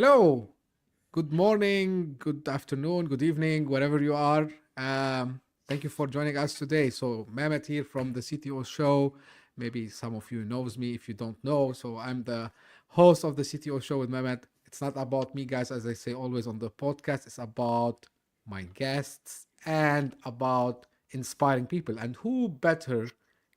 Hello, good morning, good afternoon, good evening, wherever you are. Thank you for joining us today. So Mehmet here from the CTO show. Maybe some of you knows me if you don't know. So I'm the host of the CTO show with Mehmet. It's not about me, guys, as I say always on the podcast. It's about my guests and about inspiring people. And who better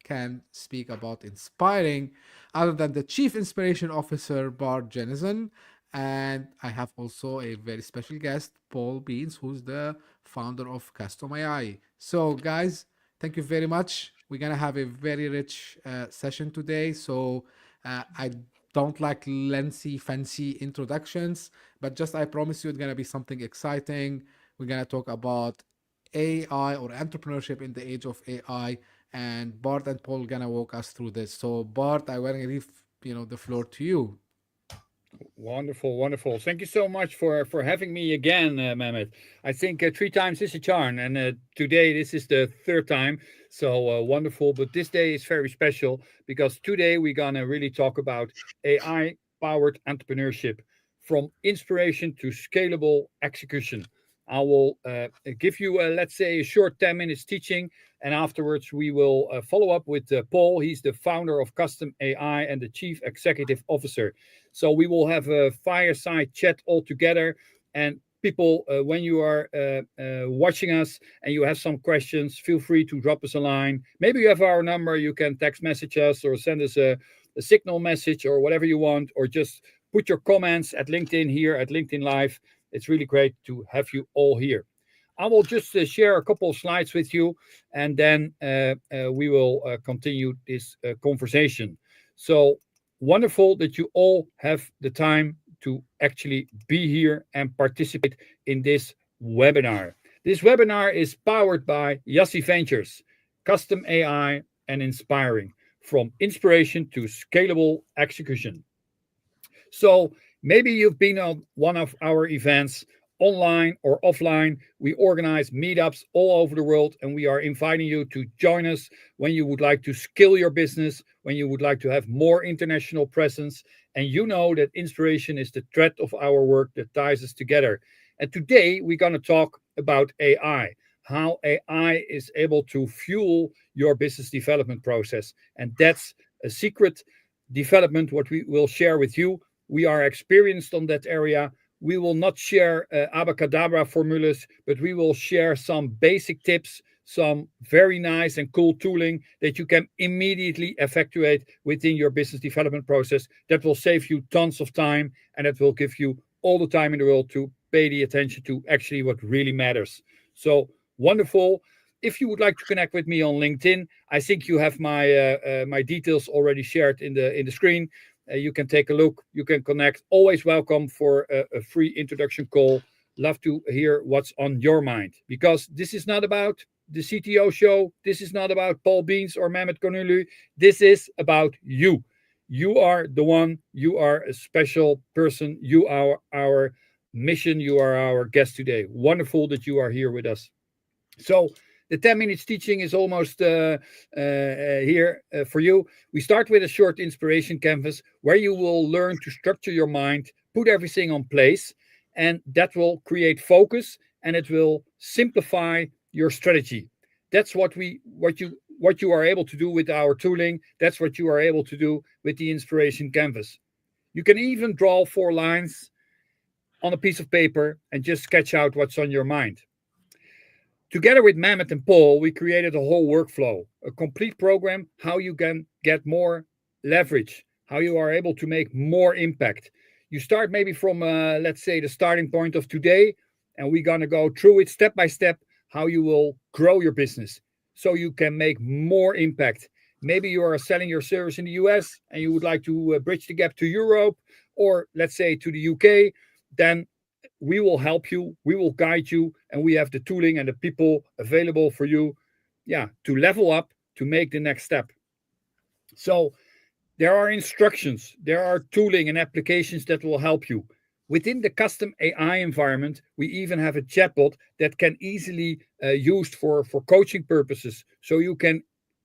can speak about inspiring other than the Chief Inspiration Officer, Bart Jenezon. And I have also a very special guest, Paul Beans, who's the founder of CastomAI. So, guys, thank you very much. We're going to have a very rich session today. So, I don't like lengthy, fancy introductions, but just I promise you it's going to be something exciting. We're going to talk about AI or entrepreneurship in the age of AI, and Bart and Paul gonna walk us through this. So Bart, I want to leave the floor to you. Wonderful, wonderful. Thank you so much for having me again, Mehmet. I think three times is a charm, and today this is the third time. So wonderful. But this day is very special because today we're gonna really talk about AI-powered entrepreneurship, from inspiration to scalable execution. I will give you, let's say, a short 10 minutes teaching, and afterwards we will follow up with Paul. He's the founder of Custom AI and the chief executive officer. So we will have a fireside chat all together. And people, when you are watching us and you have some questions, feel free to drop us a line. Maybe you have our number. You can text message us or send us a signal message or whatever you want, or just put your comments at LinkedIn here at LinkedIn Live. It's really great to have you all here. I will just share a couple of slides with you, and then we will continue this conversation. So wonderful that you all have the time to actually be here and participate in this webinar. This webinar is powered by Yassi Ventures, Custom AI, and Inspiring, from inspiration to scalable execution. So maybe you've been on one of our events, online or offline. We organize meetups all over the world, and we are inviting you to join us when you would like to scale your business, when you would like to have more international presence. And you know that inspiration is the thread of our work that ties us together. And today we're going to talk about AI, how AI is able to fuel your business development process. And that's a secret development, what we will share with you. We are experienced on that area. We will not share abracadabra formulas, but we will share some basic tips, some very nice and cool tooling that you can immediately effectuate within your business development process. That will save you tons of time, and that will give you all the time in the world to pay the attention to actually what really matters. So wonderful. If you would like to connect with me on LinkedIn, I think you have my details already shared in the screen. You can take a look. You can connect. Always welcome for a free introduction call. Love to hear what's on your mind, because this is not about the CTO show. This is not about Paul Beans or Mehmet Gonullu. This is about you. You are the one. You are a special person. You are our mission. You are our guest today. Wonderful that you are here with us. So the 10 minutes teaching is almost here for you. We start with a short inspiration canvas where you will learn to structure your mind, put everything on place, and that will create focus, and it will simplify your strategy. That's what you are able to do with our tooling. That's what you are able to do with the inspiration canvas. You can even draw 4 lines on a piece of paper and just sketch out what's on your mind. Together with Mehmet and Paul, we created a whole workflow, a complete program, how you can get more leverage, how you are able to make more impact. You start maybe from, let's say, the starting point of today, and we're going to go through it step by step, how you will grow your business so you can make more impact. Maybe you are selling your service in the US and you would like to bridge the gap to Europe, or let's say to the UK. Then we will help you, we will guide you, and we have the tooling and the people available for you, yeah, to level up, to make the next step. So there are instructions, there are tooling and applications that will help you. Within the custom AI environment, we even have a chatbot that can easily used for coaching purposes. So you can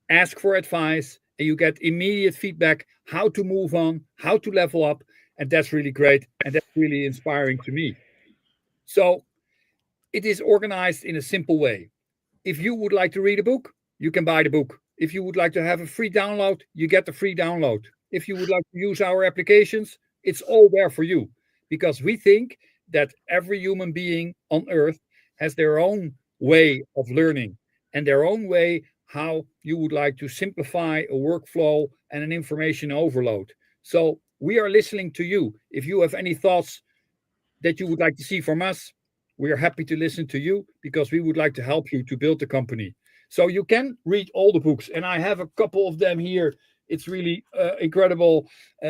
ask for advice and you get immediate feedback how to move on, how to level up. and that's really great, and that's really inspiring to me. So it is organized in a simple way. If you would like to read a book, you can buy the book. If you would like to have a free download, you get the free download. If you would like to use our applications, it's all there for you, because we think that every human being on earth has their own way of learning and their own way how you would like to simplify a workflow and an information overload. So we are listening to you. If you have any thoughts that you would like to see from us, we are happy to listen to you, because we would like to help you to build the company. So you can read all the books, and I have a couple of them here. It's really incredible.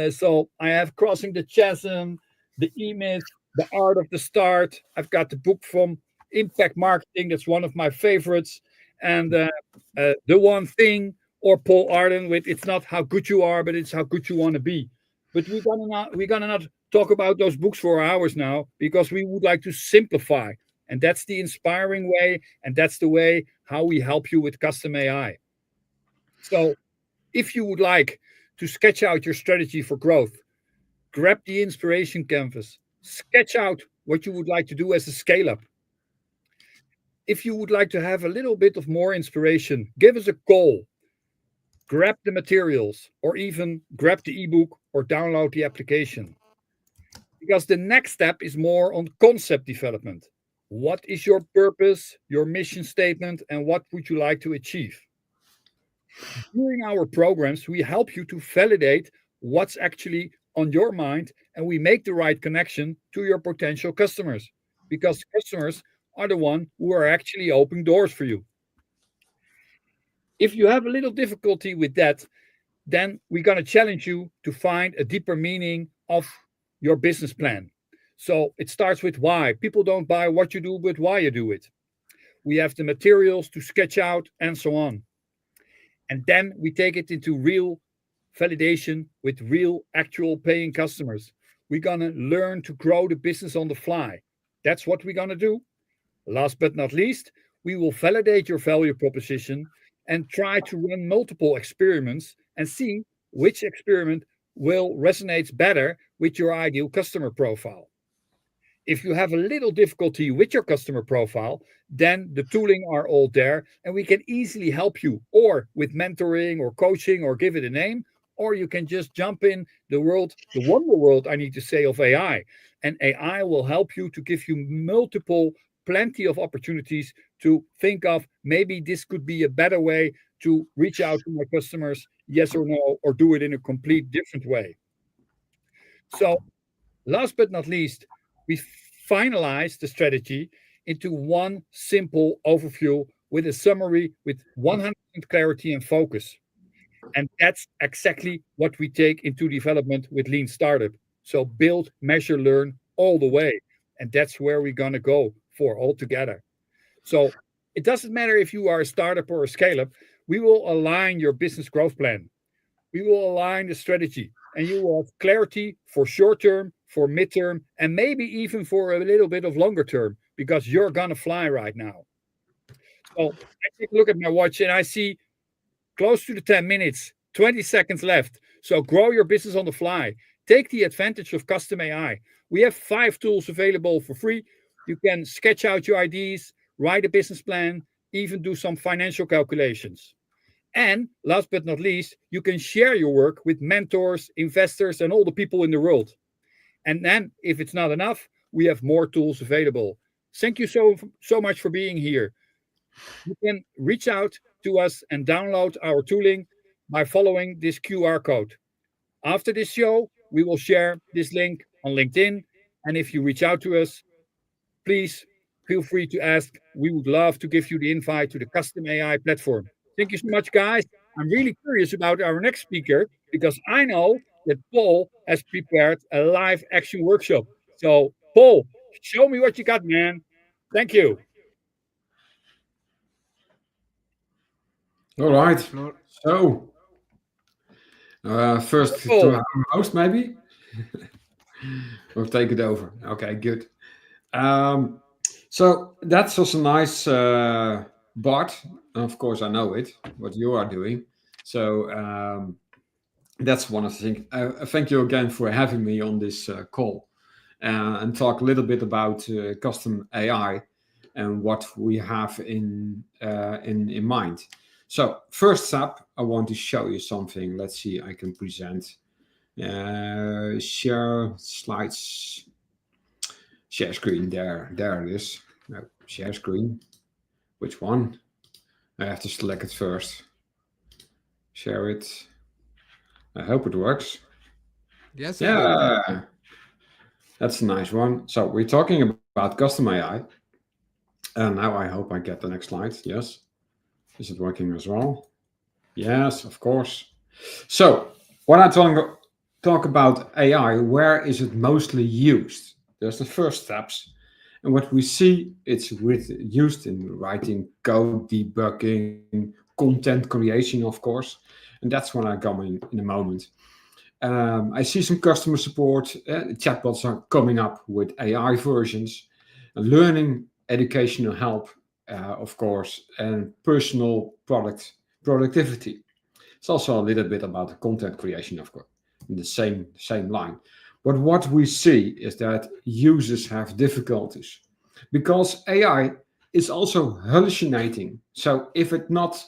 So I have Crossing the Chasm, The E-Myth, The Art of the Start. I've got the book from Impact Marketing. That's one of my favorites. And The One Thing, or Paul Arden with It's Not How Good You Are, but It's How Good You Want to Be. But we're gonna not talk about those books for hours now, because we would like to simplify. And that's the inspiring way. And that's the way how we help you with custom AI. So if you would like to sketch out your strategy for growth, grab the inspiration canvas, sketch out what you would like to do as a scale up. If you would like to have a little bit of more inspiration, give us a call, grab the materials, or even grab the ebook or download the application. Because the next step is more on concept development. What is your purpose, your mission statement, and what would you like to achieve? During our programs, we help you to validate what's actually on your mind, and we make the right connection to your potential customers, because customers are the one who are actually opening doors for you. If you have a little difficulty with that, then we're going to challenge you to find a deeper meaning of your business plan. So it starts with why. People don't buy what you do, but why you do it. We have the materials to sketch out and so on. And then we take it into real validation with real actual paying customers. We're going to learn to grow the business on the fly. That's what we're going to do. Last but not least, we will validate your value proposition and try to run multiple experiments and see which experiment will resonate better with your ideal customer profile. If you have a little difficulty with your customer profile, then the tooling are all there, and we can easily help you, or with mentoring or coaching, or give it a name, or you can just jump in the world, the wonder world, I need to say, of AI. And AI will help you to give you multiple, plenty of opportunities to think of, maybe this could be a better way to reach out to my customers, yes or no, or do it in a complete different way. So last but not least, we finalize the strategy into one simple overview with a summary with 100% clarity and focus. And that's exactly what we take into development with Lean Startup. So build, measure, learn all the way. And that's where we're going to go for all together. So it doesn't matter if you are a startup or a scale up, we will align your business growth plan. We will align the strategy, and you will have clarity for short term, for midterm, and maybe even for a little bit of longer term, because you're gonna fly right now. So I take a look at my watch and I see close to the 10 minutes, 20 seconds left. So grow your business on the fly. Take the advantage of custom AI. We have 5 tools available for free. You can sketch out your ideas, write a business plan, even do some financial calculations. And last but not least, you can share your work with mentors, investors, and all the people in the world. And then, if it's not enough, we have more tools available. Thank you so much for being here. You can reach out to us and download our tooling by following this QR code. After this show, we will share this link on LinkedIn. And if you reach out to us, please feel free to ask. We would love to give you the invite to the custom AI platform. Thank you so much, guys. I'm really curious about our next speaker, because I know that Paul has prepared a live action workshop. So, Paul, show me what you got, man. Thank you. All right. Floor. So, first to Wonderful. our host, maybe, or take it over. Okay, good. Um, so that's also nice, Bart. Of course, I know it. What you are doing. So That's one of the things. Thank you again for having me on this call and talk a little bit about custom AI and what we have in mind. So first up, I want to show you something. Let's see, I can present. Share slides, share screen. There it is. No, share screen. Which one? I have to select it first. Share it. I hope it works. Yes, it did. Yeah, that's a nice one. So we're talking about custom AI. And now I hope I get the next slide. Yes. Is it working as well? Yes, of course. So when I talk about AI, where is it mostly used? There's the first steps. And what we see, it's used in writing code, debugging, content creation, of course. And that's when I come in a moment. I see some customer support. Chatbots are coming up with AI versions, learning, educational help, of course, and personal productivity. It's also a little bit about the content creation, of course, in the same line. But what we see is that users have difficulties because AI is also hallucinating. So if it not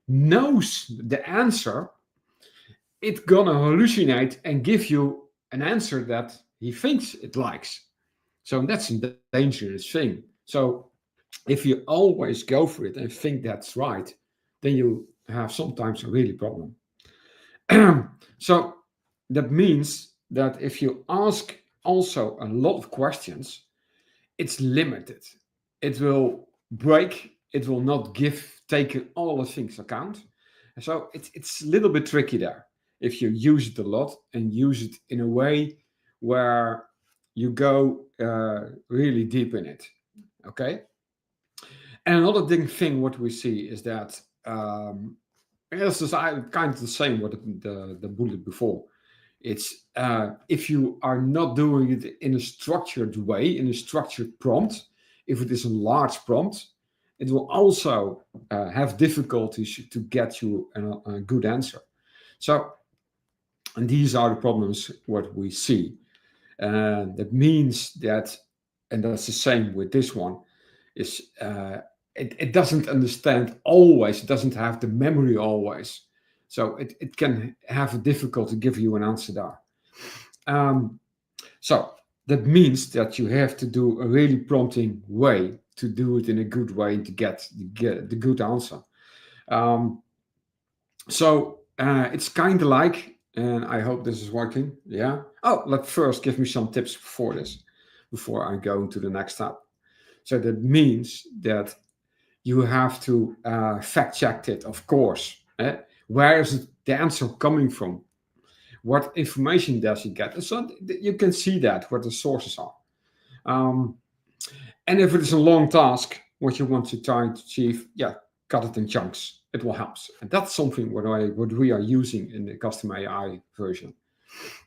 knows the answer, it's gonna hallucinate and give you an answer that he thinks it likes. So that's a dangerous thing. So if you always go for it and think that's right, then you have sometimes a really problem. So that means that if you ask also a lot of questions, it's limited. It will break. It will not take all the things account. So it's a little bit tricky there if you use it a lot and use it in a way where you go really deep in it. Okay. And another thing what we see is that this is kind of the same what the bullet before. It's if you are not doing it in a structured way, in a structured prompt, if it is a large prompt, it will also have difficulties to get you a good answer. So, and these are the problems what we see. That means that, and that's the same with this one, is it doesn't understand always, it doesn't have the memory always. So it can have a difficulty to give you an answer there. So that means that you have to do a really prompting way to do it in a good way to get the good answer. Um, so it's kind of like, and I hope this is working. Yeah. Oh, let's first give me some tips before this, before I go into the next step. So that means that you have to fact check it, of course. Where is the answer coming from? What information does it get? So you can see that, what the sources are. Um, and if it is a long task, what you want to try to achieve, yeah, cut it in chunks. It will help. And that's something what we are using in the custom AI version.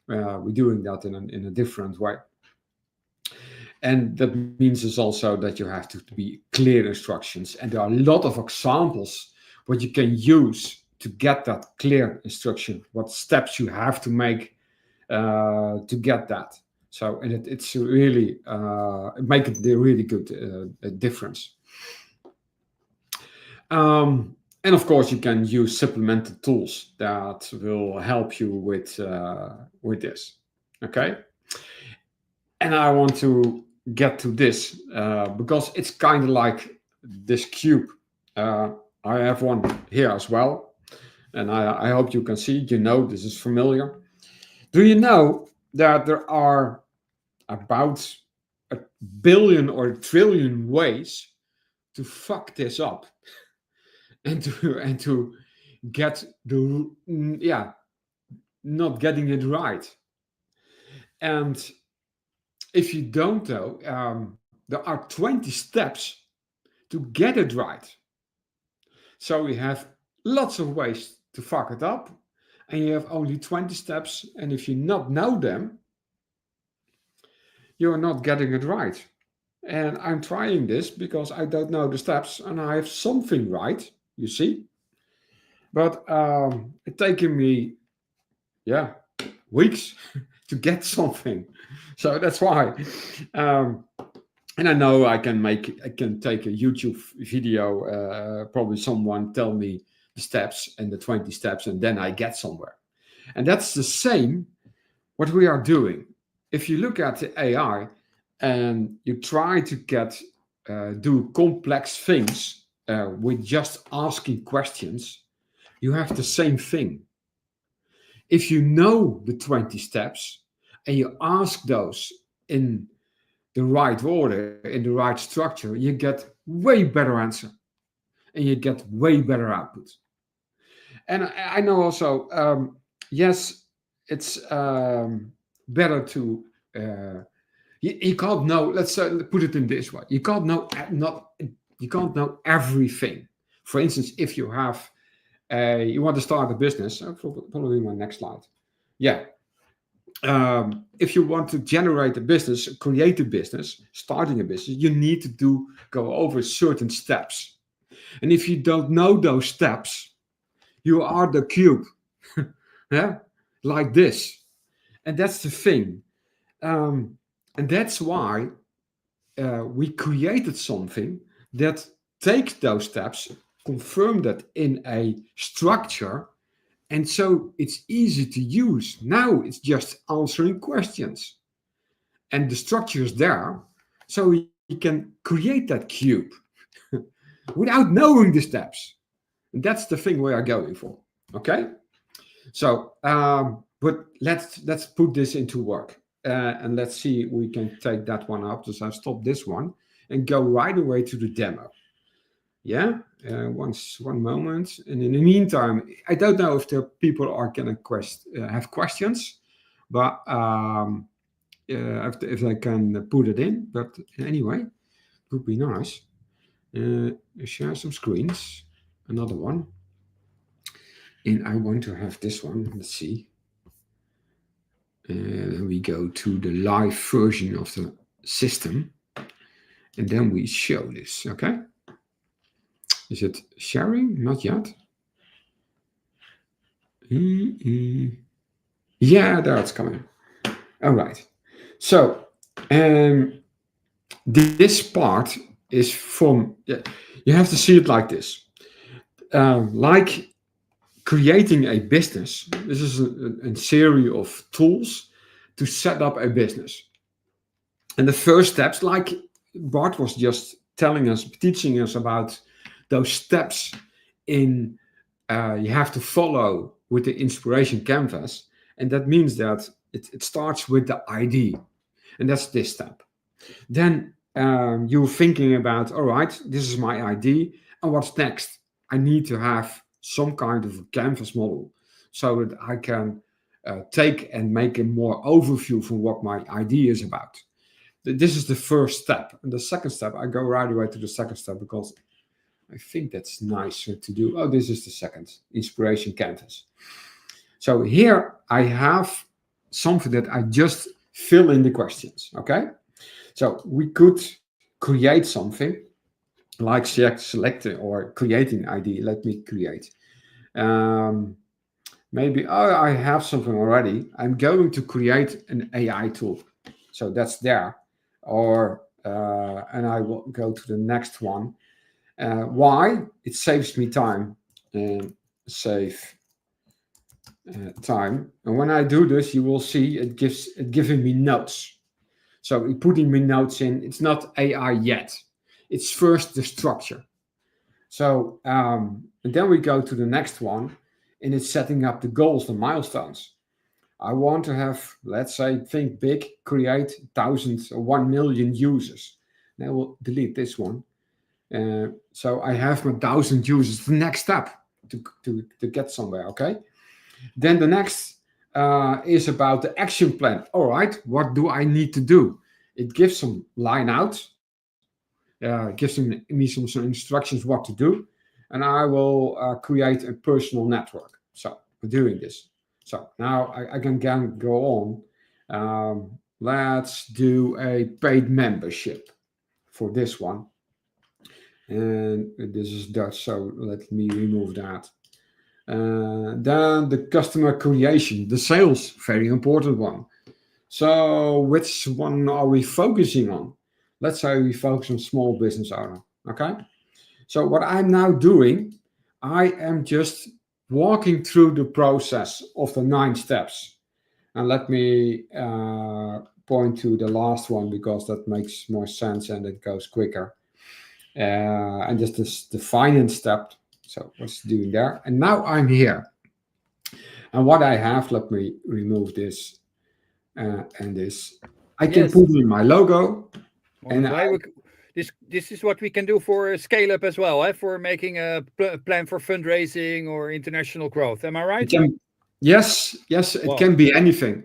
We're doing that in a different way. And that means is also that you have to be clear instructions. And there are a lot of examples what you can use to get that clear instruction, what steps you have to make to get that. So, and it's really make it a really good difference. And of course, you can use supplemental tools that will help you with this. Okay, and I want to get to this because it's kind of like this cube. I have one here as well, and I hope you can see. You know, this is familiar. Do you know that there are about a billion or a trillion ways to fuck this up and to get the not getting it right? And if you don't know, there are 20 steps to get it right. So we have lots of ways to fuck it up, and you have only 20 steps. And if you not know them, you're not getting it right. And I'm trying this because I don't know the steps and I have something right, you see. But it's taken me yeah, weeks to get something. So that's why. Um, and I know I can take a YouTube video. Probably someone tell me the steps and the 20 steps, and then I get somewhere. And that's the same what we are doing. If you look at the AI and you try to do complex things with just asking questions, you have the same thing. If you know the 20 steps and you ask those in the right order, in the right structure, you get way better answer and you get way better output. And I know also, yes, it's better to. You can't know. Let's put it in this way: you can't know not you can't know everything. For instance, if you want to start a business, probably my next slide. Yeah, if you want to generate a business, create a business, starting a business, you need to go over certain steps. And if you don't know those steps, you are the cube, yeah, like this. And that's the thing. And that's why we created something that takes those steps, confirm that in a structure, and so it's easy to use. Now it's just answering questions, and the structure is there, so we can create that cube without knowing the steps. And that's the thing we are going for. Okay. So, but let's put this into work, and let's see if we can take that one up. So I stop this one and go right away to the demo. Yeah, one moment. And in the meantime, I don't know if the people are gonna have questions, but if they can put it in. But anyway, it would be nice. Share some screens. Another one. And I want to have this one. Let's see. We go to the live version of the system. And then we show this, okay? Is it sharing? Not yet. Yeah, there it's coming. All right. So, this part is you have to see it like this. Like creating a business, this is a series of tools to set up a business. And the first steps, like Bart was just teaching us about those steps you have to follow with the inspiration canvas. And that means that it starts with the ID. And that's this step. Then you're thinking about, all right, this is my ID. And what's next? I need to have some kind of a canvas model so that I can take and make a more overview from what my ID is about. This is the first step. And the second step, I go right away to the second step because I think that's nicer to do. Oh, this is the second inspiration canvas. So here I have something that I just fill in the questions. Okay. So we could create something like selecting or creating ID. Let me create. Maybe, I have something already. I'm going to create an AI tool. So that's there. And I will go to the next one. Why? It saves me time. Save time. And when I do this, you will see it giving me notes. So it's putting me notes in. It's not AI yet. It's first the structure. So and then we go to the next one, and it's setting up the goals, the milestones. I want to have, let's say, think big, create thousands or 1 million users. Now we'll delete this one. So I have my 1,000 users. The next step to get somewhere. Okay. Then the next is about the action plan. All right, what do I need to do? It gives some line out, gives me some instructions what to do, and I will create a personal network. So we're doing this. So now I can go on. Let's do a paid membership for this one. And this is Dutch, so let me remove that. Then the customer creation, the sales, very important one. So which one are we focusing on? Let's say we focus on small business owner. Okay. So what I'm now doing, I am just walking through the process of the 9 steps. And let me point to the last one because that makes more sense and it goes quicker. And just this, the finance step. So what's doing there? And now I'm here. And what I have, let me remove this and this. I can Yes. put in my logo. And Wonderful. Hey, this is what we can do for scale up as well, for making a plan for fundraising or international growth. Am I it right? can, yes, it Wow. can be anything.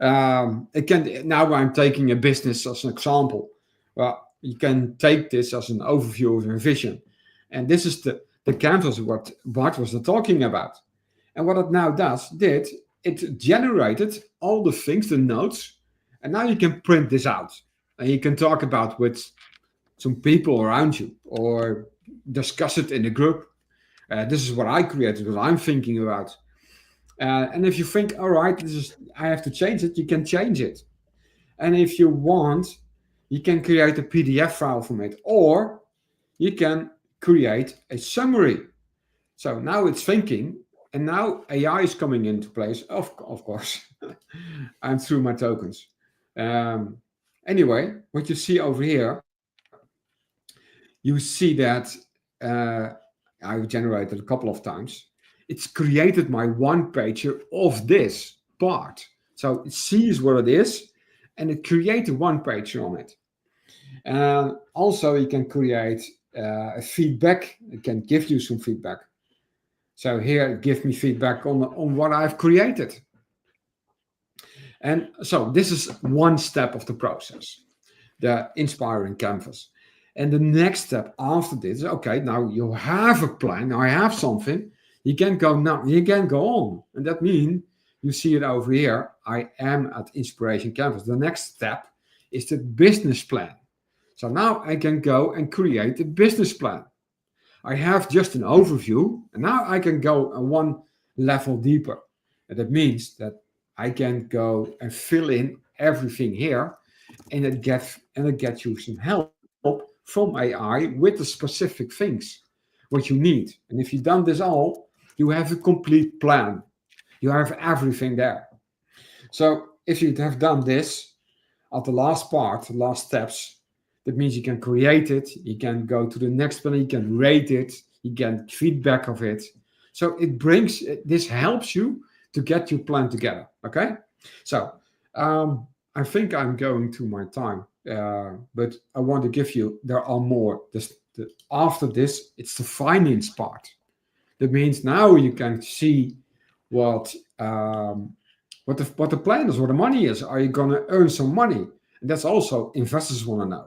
It can. Now I'm taking a business as an example. Well, you can take this as an overview of your vision, and this is the canvas what Bart was talking about. And what it now did it generated all the things, the notes, and now you can print this out, and you can talk about with some people around you or discuss it in a group. This is what I created, what I'm thinking about. And if you think, all right, this is I have to change it, you can change it. And if you want, you can create a PDF file from it, or you can create a summary. So now it's thinking, and now AI is coming into place. Of course, I'm through my tokens. Um, anyway, what you see over here, you see that uh, I've generated a couple of times. It's created my one pager of this part. So it sees what it is and it created one pager on it. And also, you can create a feedback. It can give you some feedback. So here, give me feedback on what I've created. And so this is one step of the process, the inspiring canvas. And the next step after this is okay, now you have a plan, now I have something, you can go now, you can go on. And that means you see it over here. I am at inspiration canvas. The next step is the business plan. So now I can go and create a business plan. I have just an overview, and now I can go one level deeper. And that means that I can go and fill in everything here, and it gets you some help from AI with the specific things what you need. And if you've done this all, you have a complete plan. You have everything there. So if you have done this at the last part, the last steps, that means you can create it, you can go to the next one, you can rate it, you get feedback of it. So this helps you to get your plan together. Okay. So I think I'm going to my time, but I want to give you, there are more. After this, it's the finance part. That means now you can see what the plan is, what the money is. Are you going to earn some money? And that's also investors want to know.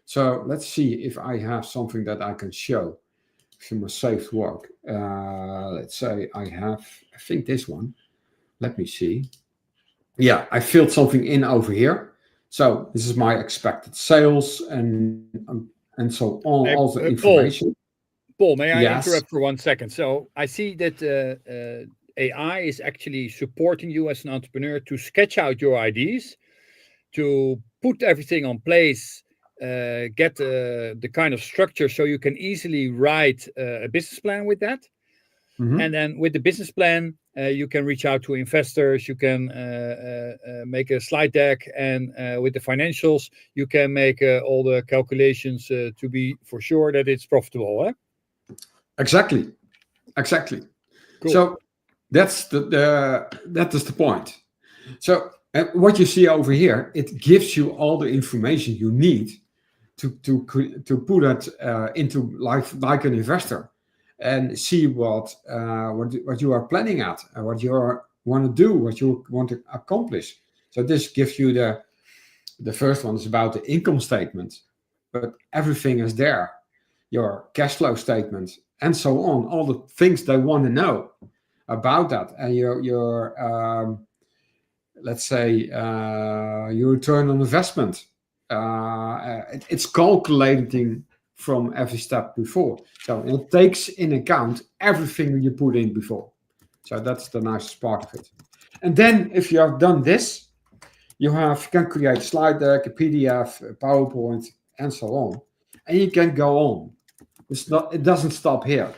So let's see if I have something that I can show from a saved work. Let's say I think this one. Let me see. Yeah, I filled something in over here. So this is my expected sales and so on, Hey, all the Paul, information. may I Yes. interrupt for 1 second? So I see that AI is actually supporting you as an entrepreneur to sketch out your ideas, to put everything on place, get the kind of structure so you can easily write a business plan with that. Mhm. And then with the business plan, you can reach out to investors, you can make a slide deck, and with the financials, you can make all the calculations to be for sure that it's profitable. Exactly. Cool. So that's that is the point. So what you see over here, it gives you all the information you need to put it into like an investor and see what you are planning at and what you want to do, what you want to accomplish. So this gives you the first one is about the income statement, but everything is there, your cash flow statement and so on, all the things they want to know about that, and your let's say your return on investment. It's calculating from every step before. So it takes in account everything you put in before. So that's the nicest part of it. And then if you have done this, you can create a slide deck, a PDF, a PowerPoint, and so on. And you can go on. It doesn't stop here.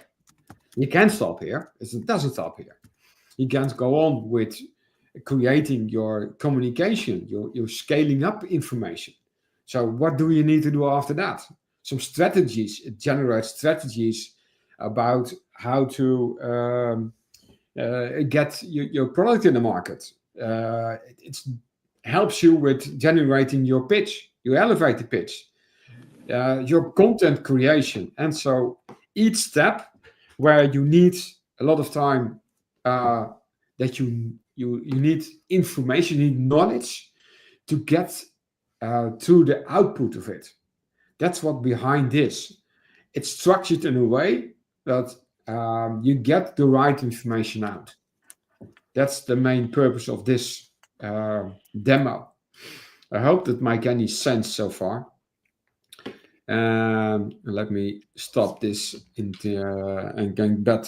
You can stop here. It doesn't stop here. You can go on with creating your communication, your scaling up information. So what do you need to do after that? Some strategies. It generates strategies about how to get your product in the market. It helps you with generating your pitch, your elevator pitch, your content creation. And so each step where you need a lot of time, that you need information, you need knowledge to get to the output of it. That's what behind this. It's structured in a way that you get the right information out. That's the main purpose of this demo. I hope that makes any sense so far. Let me stop this and going back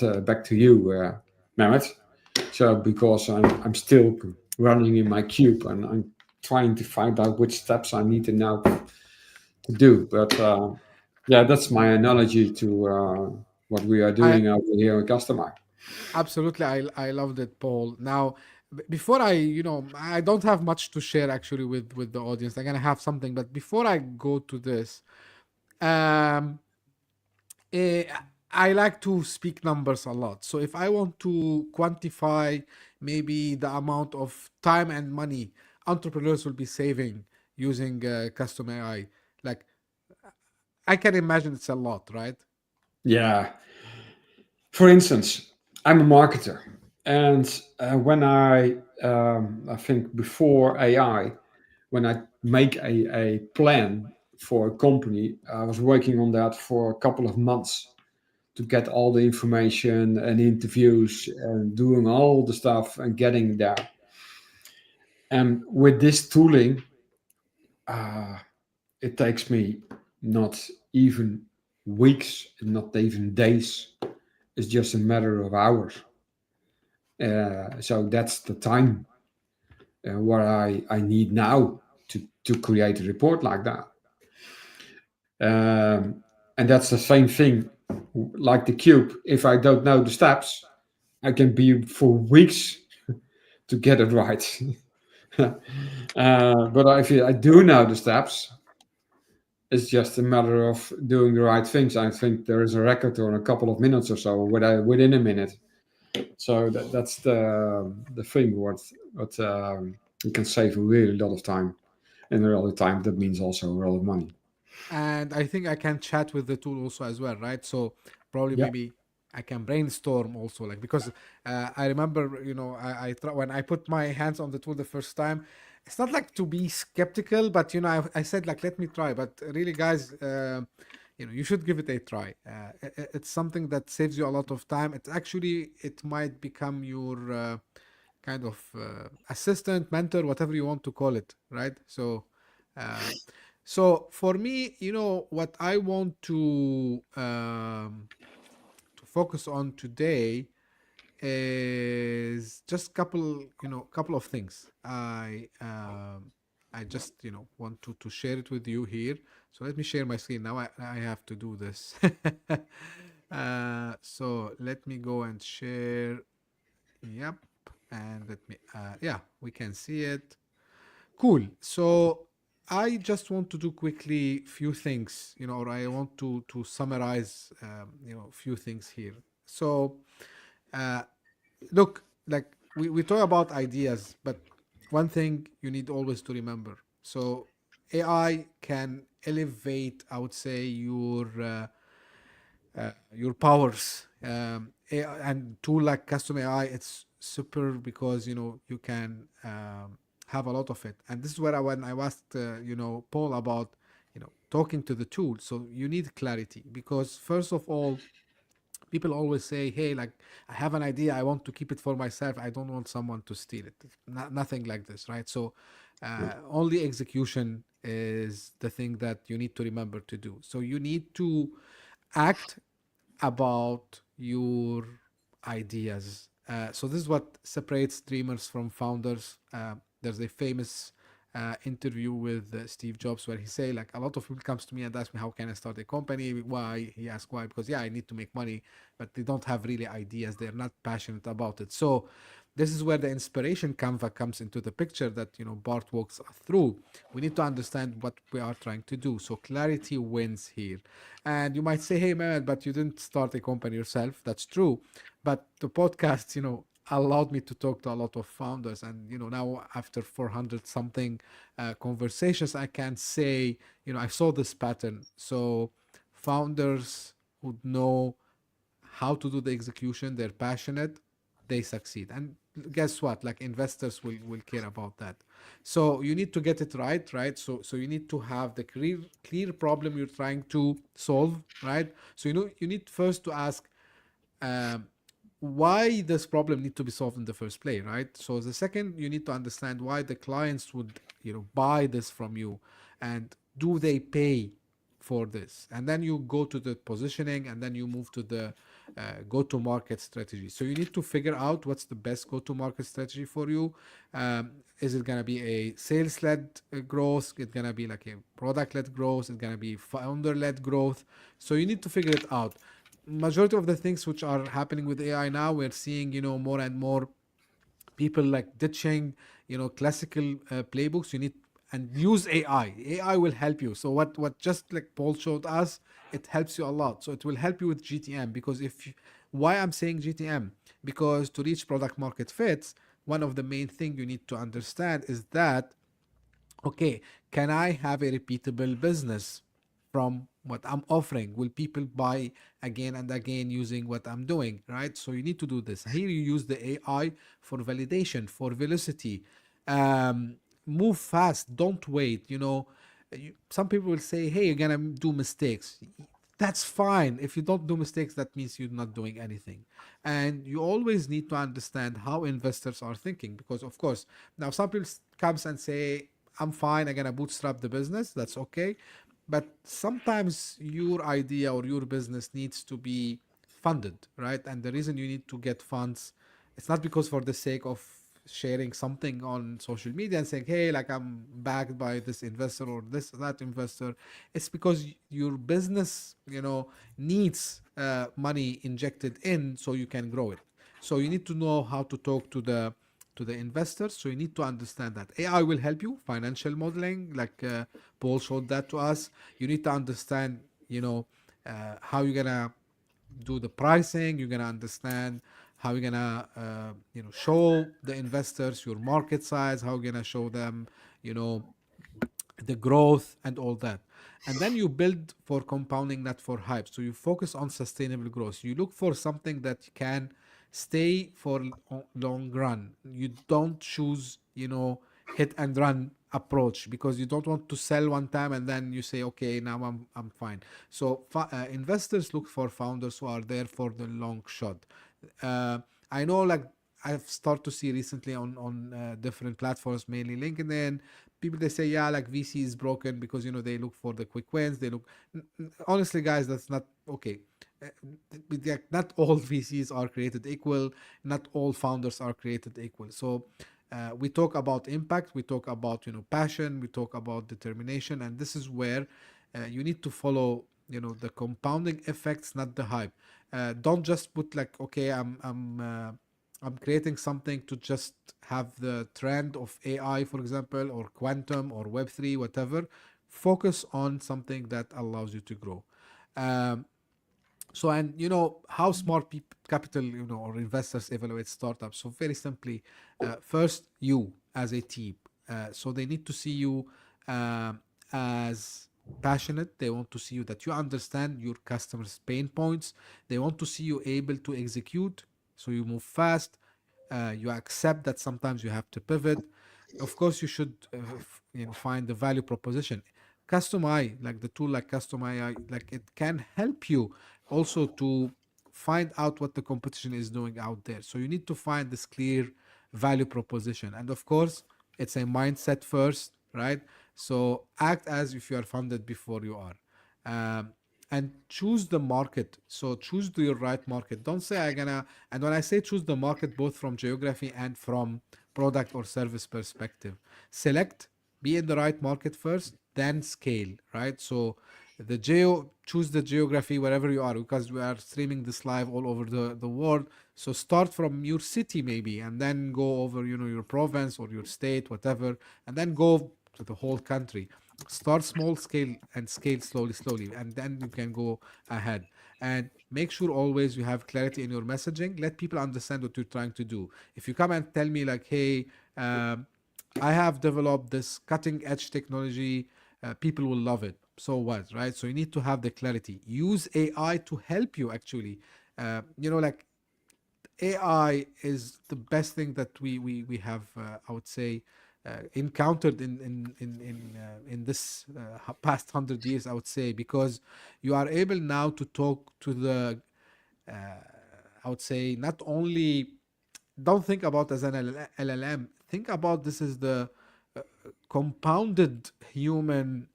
to you, Mehmet. So because I'm still running in my cube and I'm trying to find out which steps I need to now to do. But yeah, that's my analogy to what we are I doing over here in Customer. absolutely, I loved it, Paul. Now, before I don't have much to share actually with the audience. I'm gonna have something, but before I go to this, um, eh, I like to speak numbers a lot. So if I want to quantify maybe the amount of time and money entrepreneurs will be saving using custom AI, like I can imagine it's a lot, right? Yeah. For instance, I'm a marketer, and when I think before AI, when I make a plan for a company, I was working on that for a couple of months to get all the information and interviews and doing all the stuff and getting there. And with this tooling, uh, it takes me not even weeks, not even days. It's just a matter of hours. So that's the time what I need now to create a report like that. And that's the same thing like the cube. If I don't know the steps, I can be for weeks to get it right. But if I do know the steps, it's just a matter of doing the right things. I think there is a record on a couple of minutes or so within a minute. So that's the thing. What you can save a really lot of time, and a lot of time that means also a lot of money. And I think I can chat with the tool also as well, right? So probably Yeah. maybe I can brainstorm also, like because I remember, I try, when I put my hands on the tool the first time. It's not like to be skeptical, but I said like let me try. But really, guys, you should give it a try. It's something that saves you a lot of time. It might become your kind of assistant, mentor, whatever you want to call it, right? Uh, so for me, what I want to focus on today is just couple of things. I just want to share it with you here. So let me share my screen now. I have to do this. So let me go and share. Yep. And let me, yeah, we can see it. Cool. So I just want to do quickly few things, or I want to summarize, few things here. So, uh, look, like we talk about ideas, but one thing you need always to remember. So AI can elevate, I would say, your powers. And tool like custom AI, it's super because you can have a lot of it. And this is where when I asked Paul about talking to the tool. So you need clarity because first of all, People always say, hey, like, I have an idea, I want to keep it for myself, I don't want someone to steal it. Nothing like this, right? So only execution is the thing that you need to remember to do. So you need to act about your ideas. So this is what separates dreamers from founders. There's a famous interview with Steve Jobs where he say, like, a lot of people comes to me and ask me how can I start a company. Why? He asked why, because yeah, I need to make money, but they don't have really ideas, they're not passionate about it. So this is where the inspiration canva comes into the picture that Bart walks us through. We need to understand what we are trying to do, so clarity wins here. And you might say, hey man, but you didn't start a company yourself. That's true, but the podcast allowed me to talk to a lot of founders, and now after 400 something conversations, I can say I saw this pattern. So founders who know how to do the execution, they're passionate, they succeed. And guess what? Like, investors will care about that. So you need to get it right, right? So you need to have the clear problem you're trying to solve, right? So you need first to ask, um, why this problem need to be solved in the first place, right? So the second, you need to understand why the clients would buy this from you, and do they pay for this? And then you go to the positioning, and then you move to the go to market strategy. So you need to figure out what's the best go to market strategy for you. Is it going to be a sales led growth? It's going to be like a product led growth? It's going to be founder led growth? So you need to figure it out. Majority of the things which are happening with AI now, we're seeing more and more people like ditching classical playbooks. You need and use AI will help you. So what just like Paul showed us, it helps you a lot. So it will help you with GTM, because why I'm saying GTM, because to reach product market fits, one of the main thing you need to understand is that, okay, can I have a repeatable business from what I'm offering? Will people buy again and again using what I'm doing, right? So you need to do this. Here you use the AI for validation, for velocity. Move fast, don't wait. Some people will say, hey, you're gonna do mistakes. That's fine. If you don't do mistakes, that means you're not doing anything. And you always need to understand how investors are thinking, because of course, now some people comes and say, I'm fine, I'm gonna bootstrap the business. That's okay. But sometimes your idea or your business needs to be funded, right? And the reason you need to get funds, it's not because for the sake of sharing something on social media and saying, hey, like, I'm backed by this investor or this that investor. It's because your business needs money injected in so you can grow it. So you need to know how to talk to the investors. So you need to understand that AI will help you financial modeling, like Paul showed that to us. You need to understand how you're gonna do the pricing. You're gonna understand how you're gonna show the investors your market size, how you're gonna show them you know the growth and all that. And then you build for compounding, not for hype. So you focus on sustainable growth. You look for something that can stay for long run. You don't choose hit and run approach, because you don't want to sell one time and then you say, okay, now I'm fine. So investors look for founders who are there for the long shot. I know, like, I've started to see recently on different platforms, mainly LinkedIn. People, they say, yeah, like, VC is broken because they look for the quick wins. They look, honestly, guys, that's not okay. Uh, Not all VCs are created equal. Not all founders are created equal. So we talk about impact. We talk about passion. We talk about determination, and this is where you need to follow the compounding effects, not the hype. Don't just put like, okay, I'm creating something to just have the trend of AI, for example, or quantum or Web3, whatever. Focus on something that allows you to grow. Um, so, and how smart capital, or investors evaluate startups. So very simply, first, you as a team. So they need to see you as passionate. They want to see you that you understand your customers' pain points. They want to see you able to execute. So you move fast. You accept that sometimes you have to pivot. Of course, you should find the value proposition. Custom AI, like the tool like Custom AI, like, it can help you also to find out what the competition is doing out there. So you need to find this clear value proposition. And of course, it's a mindset first, right? So act as if you are funded before you are. And choose the market. So choose your right market. Don't say I'm gonna. And when I say choose the market, both from geography and from product or service perspective, select, be in the right market first, then scale, right? So choose the geography wherever you are, because we are streaming this live all over the world. So start from your city maybe, and then go over, your province or your state, whatever, and then go to the whole country. Start small scale and scale slowly, and then you can go ahead. And make sure always you have clarity in your messaging. Let people understand what you're trying to do. If you come and tell me like, hey, um, I have developed this cutting edge technology, people will love it. So what, right? So you need to have the clarity. Use AI to help you actually. Like AI is the best thing that we have, I would say, encountered in this past 100 years, I would say, because you are able now to talk to the, uh, I would say, not only, don't think about as an LLM. Think about this as the uh, compounded human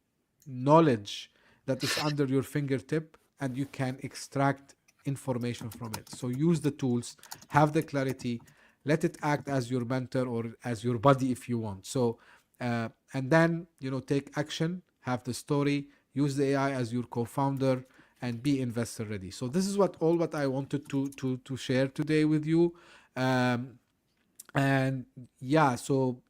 knowledge that is under your fingertip, and you can extract information from it. So use the tools, have the clarity, let it act as your mentor or as your buddy if you want. So and then take action, have the story, use the AI as your co-founder, and be investor ready. So this is what I wanted to share today with you. um, and yeah, so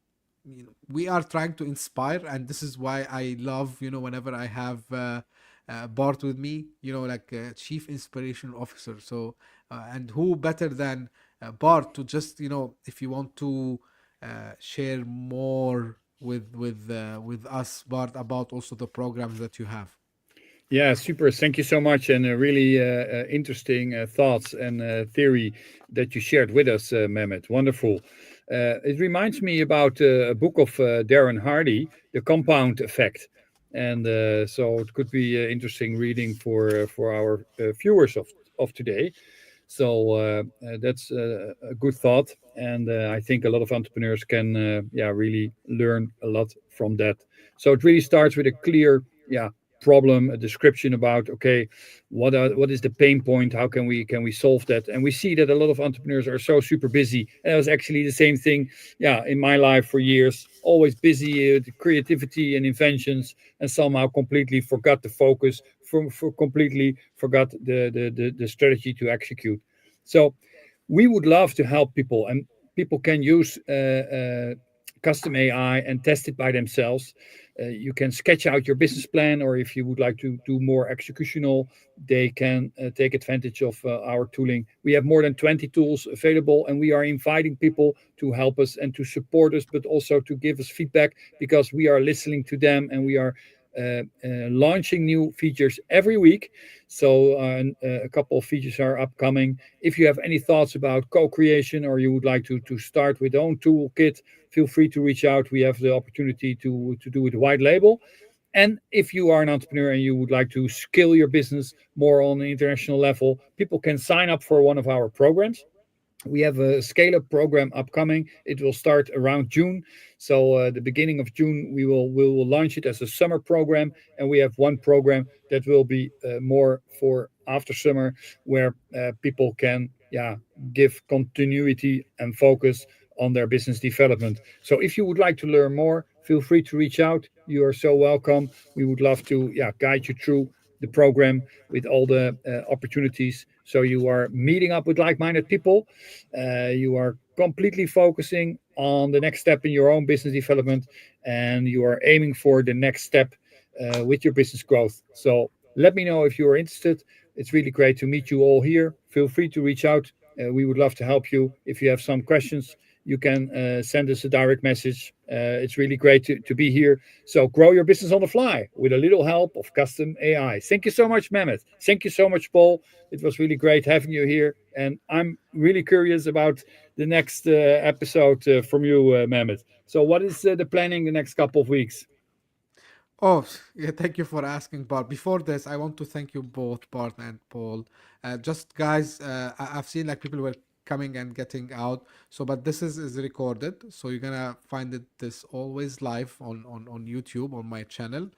we are trying to inspire, and this is why I love, whenever I have Bart with me, like chief inspiration officer. So and who better than Bart to just, if you want to share more with us, Bart, about also the programs that you have. Yeah, super. Thank you so much, and really interesting thoughts and theory that you shared with us, Mehmet. Wonderful. It reminds me about a book of Darren Hardy, The Compound Effect, and so it could be interesting reading for our viewers of today. So that's a good thought, and I think a lot of entrepreneurs can, yeah, really learn a lot from that. So it really starts with a clear, yeah, problem, a description about, okay, what is the pain point, how can we solve that. And we see that a lot of entrepreneurs are so super busy, and it was actually the same thing, yeah, in my life for years, always busy with creativity and inventions, and somehow completely forgot the focus, for completely forgot the strategy to execute. So we would love to help people, and people can use custom AI and test it by themselves. You can sketch out your business plan, or if you would like to do more executional, they can take advantage of our tooling. We have more than 20 tools available, and we are inviting people to help us and to support us, but also to give us feedback, because we are listening to them, and we are launching new features every week. So a couple of features are upcoming. If you have any thoughts about co-creation, or you would like to start with your own toolkit, feel free to reach out. We have the opportunity to do it white label. And if you are an entrepreneur and you would like to scale your business more on an international level, people can sign up for one of our programs. We have a scale up program upcoming. It will start around June. So the beginning of June, we will launch it as a summer program, and we have one program that will be more for after summer, where people can, yeah, give continuity and focus on their business development. So if you would like to learn more, feel free to reach out. You are so welcome. We would love to, yeah, guide you through the program with all the opportunities. So you are meeting up with like-minded people. You are completely focusing on the next step in your own business development, and you are aiming for the next step with your business growth. So let me know if you are interested. It's really great to meet you all here. Feel free to reach out. We would love to help you. If you have some questions, you can send us a direct message. It's really great to be here. So grow your business on the fly with a little help of custom AI. Thank you so much, Mehmet. Thank you so much, Paul. It was really great having you here. And I'm really curious about the next episode from you, Mehmet. So what is the planning the next couple of weeks? Oh, yeah, thank you for asking, Bart. Before this, I want to thank you both, Bart and Paul. Just guys, I've seen like people were coming and getting out. So, but this is recorded. So you're gonna find it this always live on YouTube on my channel.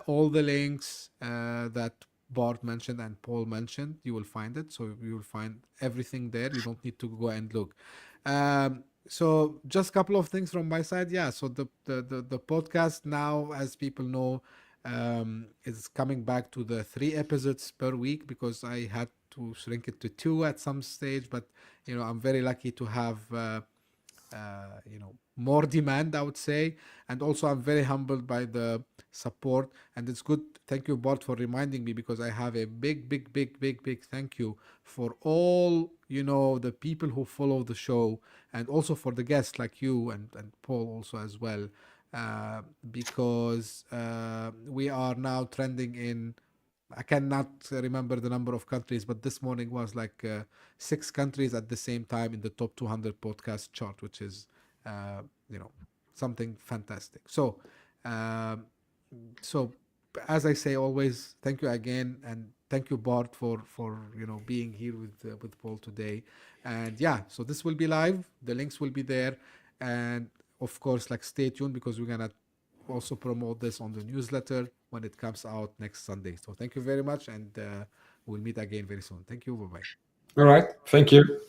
All the links that Bart mentioned and Paul mentioned, you will find it. So you will find everything there. You don't need to go and look. So just a couple of things from my side. Yeah. So the podcast now, as people know, is coming back to the 3 episodes per week because I had to shrink it to two at some stage. But I'm very lucky to have more demand, I would say. And also I'm very humbled by the support, and it's good. Thank you, Bart, for reminding me, because I have a big thank you for all the people who follow the show, and also for the guests like you and Paul also as well, because we are now trending in, I cannot remember the number of countries, but this morning was like 6 countries at the same time in the top 200 podcast chart, which is, uh, you know, something fantastic. Um, so as I say always, thank you again, and thank you, Bart, for being here with Paul today. And yeah, so this will be live. The links will be there, and of course, like stay tuned because we're gonna also promote this on the newsletter when it comes out next Sunday. So thank you very much, and we'll meet again very soon. Thank you. Bye bye. All right. Thank you.